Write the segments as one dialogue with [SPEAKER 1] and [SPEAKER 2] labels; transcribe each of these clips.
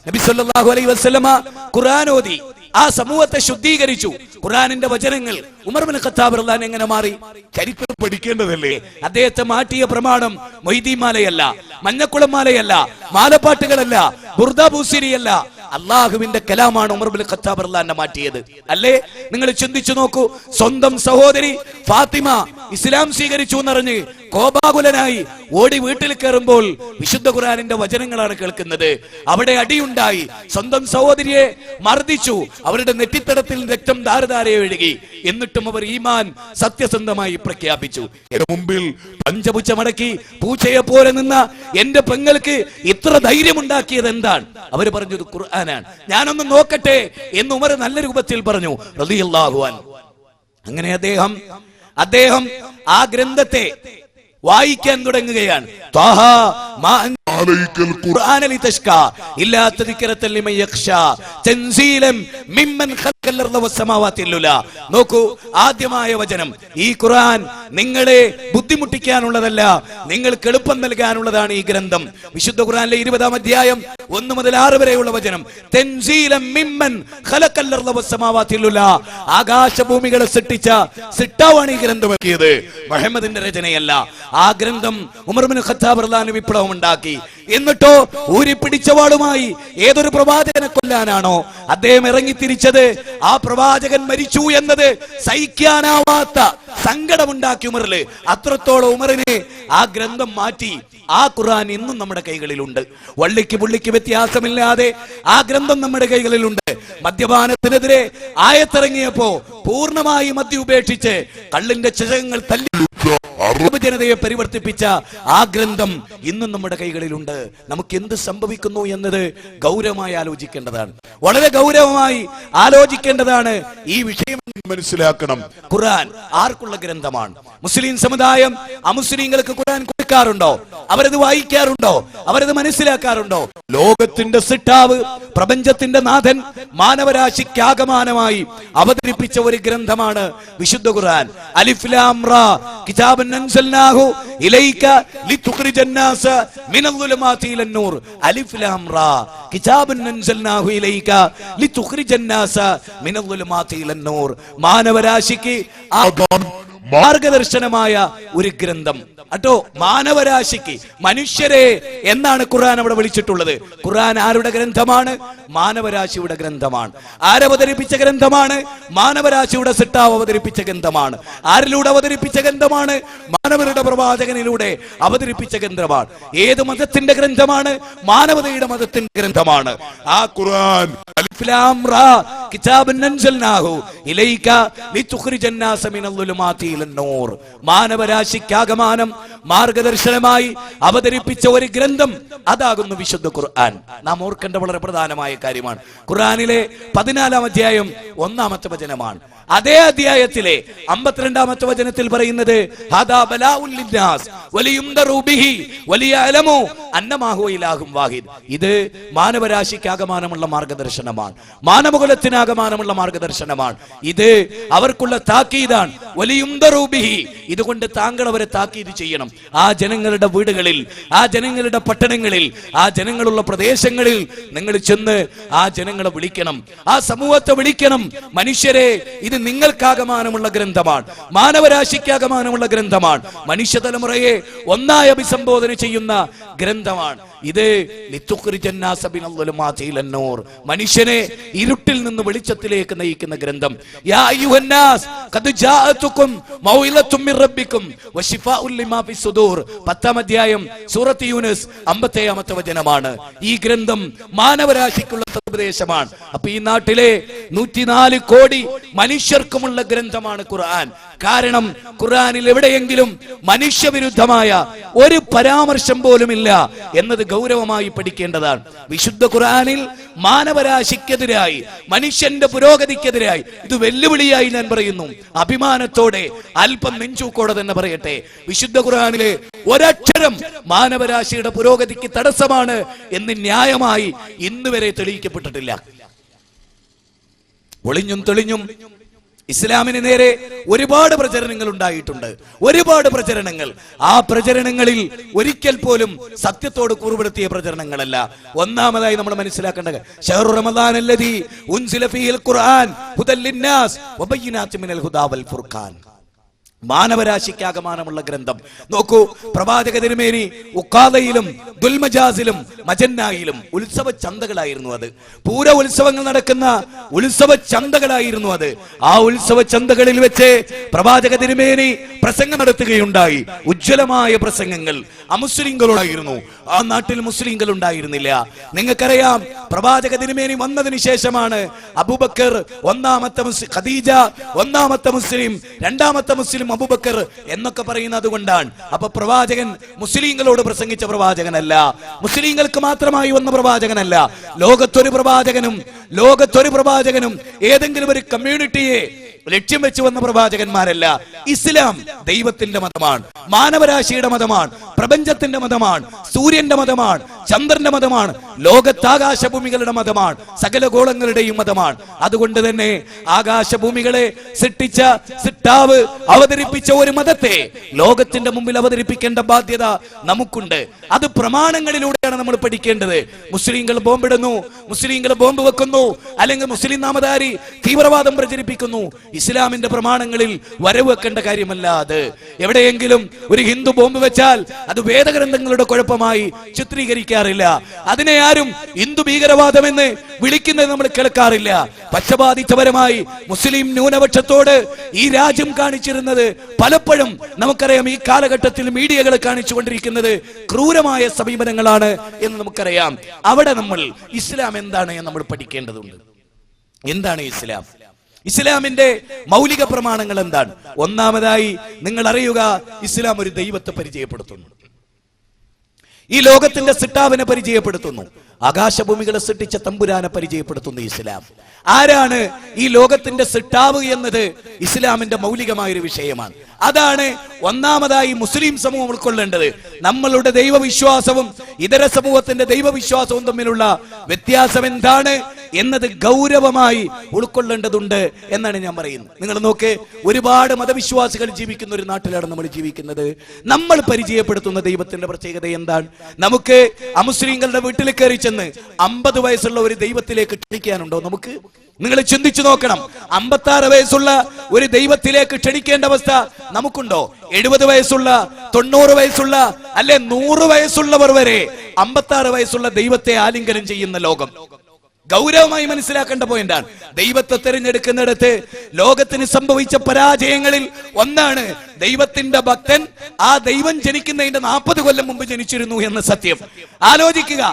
[SPEAKER 1] നബി സല്ലല്ലാഹു അലൈഹി വസല്ലമ ഖുർആൻ ഓതി ആ സമൂഹത്തെ ശുദ്ധീകരിച്ചു. ഖുർആനിന്റെ വചനങ്ങൾ ഉമർ ഇബ്നു ഖത്താബ് റളിയല്ലാഹു എങ്ങനെ മാറി? ചരിത്രം പഠിക്കേണ്ടതല്ലേ? അദ്ദേഹത്തെ മാറ്റിയ പ്രമാണം മൊയ്തീൻ മാലയല്ല, മഞ്ഞക്കുളം മാലയല്ല, മാലപ്പാട്ടുകളല്ല, ബുർദ ബൂസിരിയല്ല, അള്ളാഹുവിന്റെ കലാമാണ് ഉമർ ഇബ്നു ഖത്താബ് റളിയല്ലാഹു മാറ്റിയത്. അല്ലേ? നിങ്ങൾ ചിന്തിച്ചു നോക്കൂ. സ്വന്തം സഹോദരി ഫാത്തിമ ഇസ്ലാം സ്വീകരിച്ചു എന്നറിഞ്ഞ് കോപാകുലനായി ഓടി വീട്ടിൽ കയറുമ്പോൾ വിശുദ്ധ ഖുർആനിന്റെ വചനങ്ങളാണ് കേൾക്കുന്നത്. അവിടെ അടിയുണ്ടായി, സ്വന്തം സഹോദരിയെ മർദ്ദിച്ചു, അവരുടെ നെറ്റിത്തടത്തിൽ രക്തം ധാരധാരയെ ഒഴുകി. എന്നിട്ടും അവർ ഈമാൻ സത്യസന്ധമായി പ്രഖ്യാപിച്ചു. എന്റെ മുമ്പിൽ പഞ്ചപുച്ച മടക്കി പൂച്ചയെ പോലെ നിന്ന എന്റെ പെങ്ങൾക്ക് ഇത്ര ധൈര്യമുണ്ടാക്കിയത് എന്താണ്? അവർ പറഞ്ഞത് ഖുർആനാണ്. ഞാനൊന്ന് നോക്കട്ടെ എന്ന് ഉമർ നല്ല രൂപത്തിൽ പറഞ്ഞു റളിയല്ലാഹു അൻഹു. അങ്ങനെ അദ്ദേഹം ആ ഗ്രന്ഥത്തെ വായിക്കാൻ തുടങ്ങുകയാണ്. നോക്കൂ, ആദ്യമായ വചനം. ഈ ഖുർആൻ നിങ്ങളെ ബുദ്ധിമുട്ടിക്കാനുള്ളതല്ല, നിങ്ങൾക്ക് എളുപ്പം നൽകാനുള്ളതാണ് ഈ ഗ്രന്ഥം. വിശുദ്ധ ഖുർആനിലെ 20-ാം അധ്യായം 1 മുതൽ 6 വരെയുള്ള വചനം. തൻസീലം മിമ്മൻ ഖലഖൽ അർള വസ്സമാവാതിൽ. ആകാശഭൂമികളെ സൃഷ്ടിച്ച സൃഷ്ടാവാണ് ഈ ഗ്രന്ഥം എഴുതിയത്, മുഹമ്മദിന്റെ രചനയല്ല. ആ ഗ്രന്ഥം ഉമർ ഇബ്നു ഖത്താബ് റളിയല്ലാഹു അൻഹു വിപ്ലവം ഉണ്ടാക്കി. എന്നിട്ടോ ഊരിപ്പിടിച്ച വാളുമായി ഏതൊരു പ്രവാചകനെ കൊല്ലാനാണോ അദ്ദേഹം ഇറങ്ങിത്തിരിച്ചത്, ആ പ്രവാചകൻ മരിച്ചു എന്നത് സഹിക്കാനാവാത്ത സങ്കടമുണ്ടാക്കി ഉമറില്. അത്രത്തോളം ഉമറിനെ ആ ഗ്രന്ഥം മാറ്റി. ആ ഖുർആൻ ഇന്നും നമ്മുടെ കൈകളിലുണ്ട്. വള്ളിക്ക് പുള്ളിക്ക് വ്യത്യാസമില്ലാതെ ആ ഗ്രന്ഥം നമ്മുടെ കൈകളിലുണ്ട്. മദ്യപാനത്തിനെതിരെ ആയത്തിറങ്ങിയപ്പോ പൂർണ്ണമായി മദ്യം ഉപേക്ഷിച്ച് കള്ളിന്റെ ചഷകങ്ങൾ തല്ലി അറബ് ജനതയെ പരിവർത്തിപ്പിച്ച ആ ഗ്രന്ഥം ഇന്നും നമ്മുടെ കൈകളിലുണ്ട്. നമുക്ക് എന്ത് സംഭവിക്കുന്നു എന്നത് ഗൗരവമായി ആലോചിക്കേണ്ടതാണ്, വളരെ ഗൗരവമായി ആലോചിക്കേണ്ടതാണ്. ഈ വിഷയം മനസ്സിലാക്കണം. ഖുർആൻ ആർക്കുള്ള ഗ്രന്ഥമാണ്? മുസ്ലിം സമുദായം അമുസ്ലിങ്ങൾക്ക് ഖുർആൻ കൊടുക്കാറുണ്ടോ? അവരത് വായിക്കാറുണ്ടോ? അവരത് മനസ്സിലാക്കാറുണ്ടോ? ലോകത്തിന്റെ സൃഷ്ടാവ്, പ്രപഞ്ചത്തിന്റെ നാഥൻ മാനവരാശിക്കാകമാനമായി അവതരിപ്പിച്ച ഒരു ഗ്രന്ഥമാണ് വിശുദ്ധ ഖുർആൻ. അലിഫ് ലാം റാ കിതാബൻ അൻസൽനാഹു ഇലൈക ലിതുഖ്രിജൻ നാസ മിനൽ ളുലുമാതി ഇലൻ നൂർ. അലിഫ് ലാം റാ കിതാബൻ അൻസൽനാഹു ഇലൈക ലിതുഖ്രിജൻ നാസ മിനൽ ളുലുമാതി ഇലൻ നൂർ. മാനവരാശിക്ക് മാർഗദർശനമായ ഒരു ഗ്രന്ഥം. അട്ടോ മാനവരാശിക്ക്, മനുഷ്യരെ എന്നാണ് ഖുർആൻ അവിടെ വിളിച്ചിട്ടുള്ളത്. ഖുർആൻ ആരുടെ ഗ്രന്ഥമാണ്? മാനവരാശിയുടെ ഗ്രന്ഥമാണ്. ആരവതരിപ്പിച്ച ഗ്രന്ഥമാണ്? മാനവരാശിയുടെ സൃഷ്ടാവ് അവതരിപ്പിച്ച ഗ്രന്ഥമാണ്. ആരിലൂടെ അവതരിപ്പിച്ച ഗ്രന്ഥമാണ്? മാനവരുടെ പ്രവാചകനിലൂടെ അവതരിപ്പിച്ച ഗ്രന്ഥമാണ്. ഏത് മതത്തിന്റെ ഗ്രന്ഥമാണ്? മാനവതയുടെ മതത്തിന്റെ ഗ്രന്ഥമാണ്. ആ ഖുർആൻ അലിഫ് ലാം റാ കിതാബൻ അൻസൽനാഹു ഇലൈക ലിതുഖ്രിജൻ നാസ മിനൽ ളുലുമാതി ഇലൻ നൂർ. മാനവരാശിക്കാകമാനം മാർഗദർശനമായി അവതരിപ്പിച്ച ഒരു ഗ്രന്ഥം, അതാകുന്നു വിശുദ്ധ ഖുർആൻ. നാം ഓർക്കേണ്ട വളരെ പ്രധാനമായ കാര്യമാണ്. ഖുർആനിലെ 14-ാം അധ്യായം 1-ാമത്തെ വചനമാണ്. അതേ അധ്യായത്തിലെ 52-ാമത്തെ വചനത്തിൽ പറയുന്നത് ഹദാ ബലാഉൽ ലിന്നാസ് വലിയുംദറു ബിഹി വലിയഅലമു അന്നമാ ഹുവ ഇലാഹും വാഹിദ്. ഇത് മാനവരാശിക്കാകമാനമുള്ള മാർഗദർശനമാണ്, മാനവകുലത്തിനാകമാനമുള്ള മാർഗദർശനമാണ്. ഇത് അവർക്കുള്ള താക്കീതാണ്. വലിയുംദറു ബിഹി, ഇതുകൊണ്ട് താങ്കൾ അവരെ താക്കീത് ചെയ്യണം. ആ ജനങ്ങളുടെ വീടുകളിൽ, ആ ജനങ്ങളുടെ പട്ടണങ്ങളിൽ, ആ ജനങ്ങളുള്ള പ്രദേശങ്ങളിൽ നിങ്ങൾ ചെന്ന് ആ ജനങ്ങളെ വിളിക്കണം, ആ സമൂഹത്തെ വിളിക്കണം. മനുഷ്യരെ, ഇത് നിങ്ങൾക്കാകമാനമുള്ള ഗ്രന്ഥമാണ്, മാനവരാശിക്കാകമാനമുള്ള ഗ്രന്ഥമാണ്, മനുഷ്യ തലമുറയെ ഒന്നായി അഭിസംബോധന ചെയ്യുന്ന ഗ്രന്ഥമാണ്. ഇത് ലിതുഖ്രിജൻ നാസ മിനൽ ളുലുമാതി ഇലൻ നൂർ, മനുഷ്യനെ ഇരുട്ടിൽ നിന്ന് വെളിച്ചത്തിലേക്ക് നയിക്കുന്ന ഗ്രന്ഥം. യാ അയ്യുഹന്നാസ് ഖദ് ജാഅതുകും മൗഇലത്തും മിർ റബ്ബിക്കും വശിഫാഉൽ ലിമാ ഫിസ് സുദൂർ. 10-ാം അധ്യായം സൂറത്ത് യൂനുസ് 57-ാമത്തെ വചനമാണ്. ഈ ഗ്രന്ഥം മാനവരാശിക്കുള്ള ഉപദേശമാണ്. അപ്പൊ ഈ നാട്ടിലെ 104 കോടി മനുഷ്യർക്കുമുള്ള ഗ്രന്ഥമാണ് ഖുർആൻ. കാരണം ഖുർആനിൽ എവിടെയെങ്കിലും മനുഷ്യവിരുദ്ധമായ ഒരു പരാമർശം പോലും ഇല്ല എന്നത് ഗൗരവമായി പഠിക്കേണ്ടതാണ്. വിശുദ്ധ ഖുർആനിൽ മാനവരാശിക്കെതിരായി, മനുഷ്യന്റെ പുരോഗതിക്കെതിരായി, ഇത് വെല്ലുവിളിയായി ഞാൻ പറയുന്നു, അഭിമാനത്തോടെ, അല്പം നെഞ്ചൂക്കോടെ തന്നെ പറയട്ടെ, വിശുദ്ധ ഖുർആനിലെ ഒരക്ഷരം മാനവരാശിയുടെ പുരോഗതിക്ക് തടസ്സമാണ് എന്ന് ന്യായമായി ഇന്ന് വരെ തെളിയിക്കപ്പെട്ടിട്ടില്ല. ഒളിഞ്ഞും തെളിഞ്ഞും ഇസ്ലാമിന് നേരെ ഒരുപാട് പ്രചരണങ്ങൾ ഉണ്ടായിട്ടുണ്ട്, ഒരുപാട് പ്രചരണങ്ങൾ. ആ പ്രചരണങ്ങളിൽ ഒരിക്കൽ പോലും സത്യത്തോട് കൂറുപെടുത്തിയ പ്രചരണങ്ങളല്ല. ഒന്നാമതായി നമ്മൾ മനസ്സിലാക്കേണ്ടത് ശഹ്റു റമദാൻ അല്ലദീ ഉൻസില ഫീഹിൽ ഖുർആൻ ഹുദൽ ലിന്നാസ് വബയ്യിനാത്തിൻ മിനൽ ഹുദാ വൽ ഫുർഖാൻ. മാനവരാശിക്കാകമാനമുള്ള ഗ്രന്ഥം. നോക്കൂ, പ്രവാചക തിരുമേനി ഉഖാദയിലും ദുൽമജാസിലും മജന്നായിലും ഉത്സവ ചന്തകളായിരുന്നു അത്. പൂര ഉത്സവങ്ങൾ നടക്കുന്ന ഉത്സവ ചന്തകളായിരുന്നു അത്. ആ ഉത്സവ ചന്തകളിൽ വെച്ച് പ്രവാചക തിരുമേനി പ്രസംഗം നടത്തുകയുണ്ടായി. ഉജ്ജ്വലമായ പ്രസംഗങ്ങൾ. അമുസ്ലിങ്ങളോടായിരുന്നു. ആ നാട്ടിൽ മുസ്ലിങ്ങൾ ഉണ്ടായിരുന്നില്ല. നിങ്ങൾക്കറിയാം, പ്രവാചക തിരുമേനി വന്നതിന് ശേഷമാണ് അബൂബക്കർ ഒന്നാമത്തെ മുസ്ലിം, ഖദീജ ഒന്നാമത്തെ മുസ്ലിം, രണ്ടാമത്തെ മുസ്ലിം അബൂബക്കർ എന്നൊക്കെ പറയുന്നത് അതുകൊണ്ടാണ്. അപ്പൊ പ്രവാചകൻ മുസ്ലിങ്ങളോട് പ്രസംഗിച്ച പ്രവാചകനല്ല, മുസ്ലിങ്ങൾക്ക് മാത്രമായി വന്ന പ്രവാചകനല്ല. ലോകത്തൊരു പ്രവാചകനും ഏതെങ്കിലും ഒരു കമ്മ്യൂണിറ്റിയെ ലക്ഷ്യം വെച്ച് വന്ന പ്രവാചകന്മാരല്ല. ഇസ്ലാം ദൈവത്തിന്റെ മതമാണ്, മാനവരാശിയുടെ മതമാണ്, പ്രപഞ്ചത്തിന്റെ മതമാണ്, സൂര്യന്റെ മതമാണ്, ചന്ദ്രന്റെ മതമാണ്, ലോകത്താകാശഭൂമികളുടെ മതമാണ്, സകല ഗോളങ്ങളുടെയും മതമാണ്. അതുകൊണ്ട് തന്നെ ആകാശഭൂമികളെ സൃഷ്ടിച്ച സിട്ടാവ് അവതരിപ്പിച്ച ഒരു മതത്തെ ലോകത്തിന്റെ മുമ്പിൽ അവതരിപ്പിക്കേണ്ട ബാധ്യത നമുക്കുണ്ട്. അത് പ്രമാണങ്ങളിലൂടെയാണ് നമ്മൾ പഠിക്കേണ്ടത്. മുസ്ലിങ്ങൾ ബോംബിടുന്നു, മുസ്ലിങ്ങൾ ബോംബ് വെക്കുന്നു, അല്ലെങ്കിൽ മുസ്ലിം നാമധാരി തീവ്രവാദം പ്രചരിപ്പിക്കുന്നു. ഇസ്ലാമിന്റെ പ്രമാണങ്ങളിൽ വരവ് വെക്കേണ്ട കാര്യമല്ല അത്. എവിടെയെങ്കിലും ഒരു ഹിന്ദു ബോംബ് വെച്ചാൽ അത് വേദഗ്രന്ഥങ്ങളുടെ കുഴപ്പമായി ചിത്രീകരിക്കാറില്ല. അതിനെ ആരും ഹിന്ദു ഭീകരവാദം എന്ന് വിളിക്കുന്നത് നമ്മൾ കേൾക്കാറില്ല. പക്ഷപാതിത്വപരമായി മുസ്ലിം ന്യൂനപക്ഷത്തോട് ഈ രാജ്യം കാണിച്ചിരുന്നത് പലപ്പോഴും നമുക്കറിയാം. ഈ കാലഘട്ടത്തിൽ മീഡിയകൾ കാണിച്ചുകൊണ്ടിരിക്കുന്നത് ക്രൂരമായ സമീപനങ്ങളാണ് എന്ന് നമുക്കറിയാം. അവിടെ നമ്മൾ ഇസ്ലാം എന്താണ് എന്ന് നമ്മൾ പഠിക്കേണ്ടതുണ്ട്. എന്താണ് ഇസ്ലാം? ഇസ്ലാമിന്റെ മൗലിക പ്രമാണങ്ങൾ എന്താണ്? ഒന്നാമതായി നിങ്ങൾ അറിയുക, ഇസ്ലാം ഒരു ദൈവത്തെ പരിചയപ്പെടുത്തുന്നു, ഈ ലോകത്തിന്റെ സിട്ടാവിനെ പരിചയപ്പെടുത്തുന്നു, ആകാശഭൂമികളെ സൃഷ്ടിച്ച തമ്പുരാനെ പരിചയപ്പെടുത്തുന്നു ഇസ്ലാം. ആരാണ് ഈ ലോകത്തിന്റെ സിട്ടാവ് എന്നത് ഇസ്ലാമിന്റെ മൗലികമായൊരു വിഷയമാണ്. അതാണ് ഒന്നാമതായി മുസ്ലിം സമൂഹം ഉൾക്കൊള്ളേണ്ടത്. നമ്മളുടെ ദൈവവിശ്വാസവും ഇതര സമൂഹത്തിന്റെ ദൈവവിശ്വാസവും തമ്മിലുള്ള വ്യത്യാസം എന്താണ് എന്നത് ഗൗരവമായി ഉൾക്കൊള്ളേണ്ടതുണ്ട് എന്നാണ് ഞാൻ പറയുന്നത്. നിങ്ങൾ നോക്ക്, ഒരുപാട് മതവിശ്വാസികൾ ജീവിക്കുന്ന ഒരു നാട്ടിലാണ് നമ്മൾ ജീവിക്കുന്നത്. നമ്മൾ പരിചയപ്പെടുത്തുന്ന ദൈവത്തിന്റെ പ്രത്യേകത എന്താണ്? നമുക്ക് അമുസ്ലിങ്ങളുടെ വീട്ടിൽ കയറി ചെന്ന് 50 വയസ്സുള്ള ഒരു ദൈവത്തിലേക്ക് ക്ഷണിക്കാനുണ്ടോ? നമുക്ക് നിങ്ങൾ ചിന്തിച്ചു നോക്കണം. 56 വയസ്സുള്ള ഒരു ദൈവത്തിലേക്ക് ക്ഷണിക്കേണ്ട അവസ്ഥ നമുക്കുണ്ടോ? 70 വയസ്സുള്ള, 90 വയസ്സുള്ള, അല്ലെ 100 വയസ്സുള്ളവർ വരെ 56 വയസ്സുള്ള ദൈവത്തെ ആലിംഗനം ചെയ്യുന്ന ലോകം. ഗൗരവമായി മനസ്സിലാക്കേണ്ട പോയിന്റാണ്. ദൈവത്തെ തിരഞ്ഞെടുക്കുന്നിടത്ത് ലോകത്തിന് സംഭവിച്ച പരാജയങ്ങളിൽ ഒന്നാണ് ദൈവത്തിന്റെ ഭക്തൻ ആ ദൈവം ജനിക്കുന്നതിന്റെ 40 കൊല്ലം മുമ്പ് ജനിച്ചിരുന്നു എന്ന സത്യം. ആലോചിക്കുക,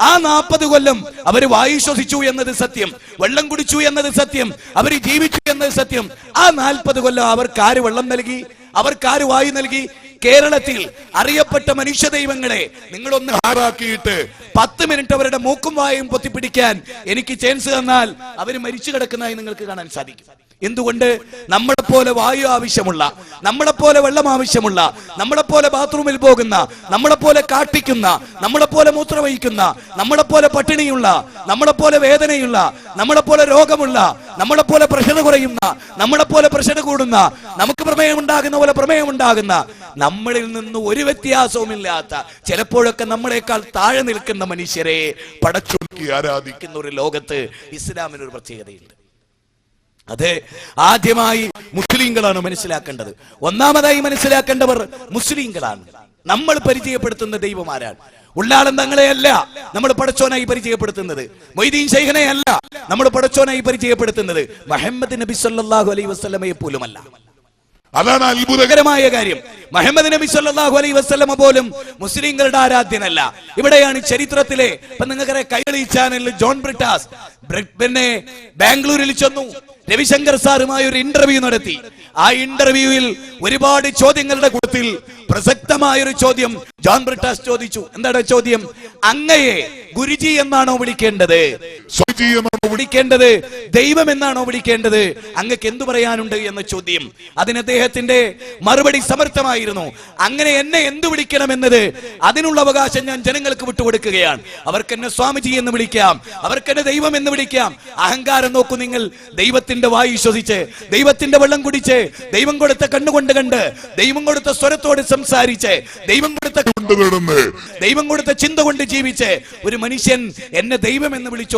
[SPEAKER 1] ആ 40 കൊല്ലം അവർ വായു ശ്വസിച്ചു എന്നത് സത്യം, വെള്ളം കുടിച്ചു എന്നത് സത്യം, അവർ ജീവിച്ചു എന്നത് സത്യം. ആ 40 കൊല്ലം അവർക്കാര് വെള്ളം നൽകി? അവർക്കാര് വായു നൽകി? കേരളത്തിൽ അറിയപ്പെട്ട മനുഷ്യ ദൈവങ്ങളെ നിങ്ങളൊന്ന് ഹാറാക്കിയിട്ട് 10 മിനിറ്റ് അവരുടെ മൂക്കും വായും പൊത്തിപ്പിടിക്കാൻ എനിക്ക് ചാൻസ് തന്നാൽ അവർ മരിച്ചു കിടക്കുന്നതായി നിങ്ങൾക്ക് കാണാൻ സാധിക്കും. എന്തുകൊണ്ട്? നമ്മളെപ്പോലെ വായു ആവശ്യമുള്ള, നമ്മളെപ്പോലെ വെള്ളം ആവശ്യമുള്ള, നമ്മളെപ്പോലെ ബാത്റൂമിൽ പോകുന്ന, നമ്മളെപ്പോലെ കാട്ടിക്കുന്ന, നമ്മളെപ്പോലെ മൂത്രവഹിക്കുന്ന, നമ്മളെപ്പോലെ പട്ടിണിയുള്ള, നമ്മളെപ്പോലെ വേദനയുള്ള, നമ്മളെപ്പോലെ രോഗമുള്ള, നമ്മളെപ്പോലെ പ്രഷർ കുറയുന്ന, നമ്മളെപ്പോലെ പ്രഷർ കൂടുന്ന, നമുക്ക് പ്രമേയം ഉണ്ടാകുന്ന പോലെ പ്രമേയം ഉണ്ടാകുന്ന, നമ്മളിൽ നിന്ന് ഒരു വ്യത്യാസവുമില്ലാത്ത, ചിലപ്പോഴൊക്കെ നമ്മളെക്കാൾ താഴെ നിൽക്കുന്ന മനുഷ്യരെ പടച്ചൊലുക്കി ആരാധിക്കുന്ന ഒരു ലോകത്ത് ഇസ്ലാമിനൊരു പ്രത്യേകതയുണ്ട്. അത് ആദ്യമായി മുസ്ലിങ്ങളാണ് മനസ്സിലാക്കേണ്ടത്. ഒന്നാമതായി മനസ്സിലാക്കേണ്ടവർ മുസ്ലിങ്ങളാണ്. നമ്മൾ പരിചയപ്പെടുത്തുന്ന ദൈവമാരാണ്. ഉള്ളാളം തങ്ങളെയല്ല നമ്മൾ പടച്ചോനായി പരിചയപ്പെടുത്തുന്നത്, മൊയ്തീൻ ശൈഖിനെ അല്ല നമ്മൾ പടച്ചോനായി പരിചയപ്പെടുത്തുന്നത്, മുഹമ്മദ് നബി സല്ലല്ലാഹു അലൈഹി വസല്ലമയെ പോലുമല്ല. അതാണ് അത്ഭുതകരമായ കാര്യം. മുഹമ്മദ് നബി സല്ലല്ലാഹു അലൈഹി വസല്ലമ പോലും മുസ്ലിങ്ങളുടെ ആരാധ്യനല്ല. ഇവിടെയാണ് ചരിത്രത്തിലെ, ഇപ്പൊ നിങ്ങൾക്കറിയാം, കൈരളി ചാനലിൽ ജോൺ ബ്രിട്ടാസ് പിന്നെ ബാംഗ്ലൂരിൽ ചെന്നു, രവിശങ്കർ സാറുമായി ഒരു ഇന്റർവ്യൂ നടത്തി. ആ ഇന്റർവ്യൂവിൽ ഒരുപാട് ചോദ്യങ്ങളുടെ കൂട്ടത്തിൽ പ്രസക്തമായൊരു ചോദ്യം ജോൺ ബ്രിട്ടാസ് ചോദിച്ചു. എന്താണ് ചോദ്യം? അങ്ങയെ ഗുരുജി എന്നാണോ വിളിക്കേണ്ടത്, സ്വാമിജി എന്നാണോ വിളിക്കേണ്ടത് ദൈവം എന്നാണോ വിളിക്കേണ്ടത്? അങ്ങക്ക് എന്തു പറയാനുണ്ട് എന്ന ചോദ്യം. അതിന് അദ്ദേഹത്തിന്റെ മറുപടി സമർത്ഥമായിരുന്നു. അങ്ങനെ എന്നെ എന്തു വിളിക്കണമെന്നത് അതിനുള്ള അവകാശം ഞാൻ ജനങ്ങൾക്ക് വിട്ടുകൊടുക്കുകയാണ്. അവർക്ക് എന്നെ സ്വാമിജി എന്ന് വിളിക്കാം, അവർക്ക് എന്നെ ദൈവം എന്ന് വിളിക്കാം. അഹങ്കാരം നോക്കൂ നിങ്ങൾ. ദൈവത്തിന്റെ വായു ശ്വസിച്ച്, ദൈവത്തിന്റെ വെള്ളം കുടിച്ച്, ദൈവം കൊടുത്ത കണ്ണുകൊണ്ട് കണ്ട്, ദൈവം കൊടുത്ത സ്വരത്തോട് സംസാരിച്ച്, ദൈവം കൊടുത്ത ചിന്ത കൊണ്ട് ജീവിച്ച് ഒരു മനുഷ്യൻ എന്നെ ദൈവം എന്ന് വിളിച്ചോ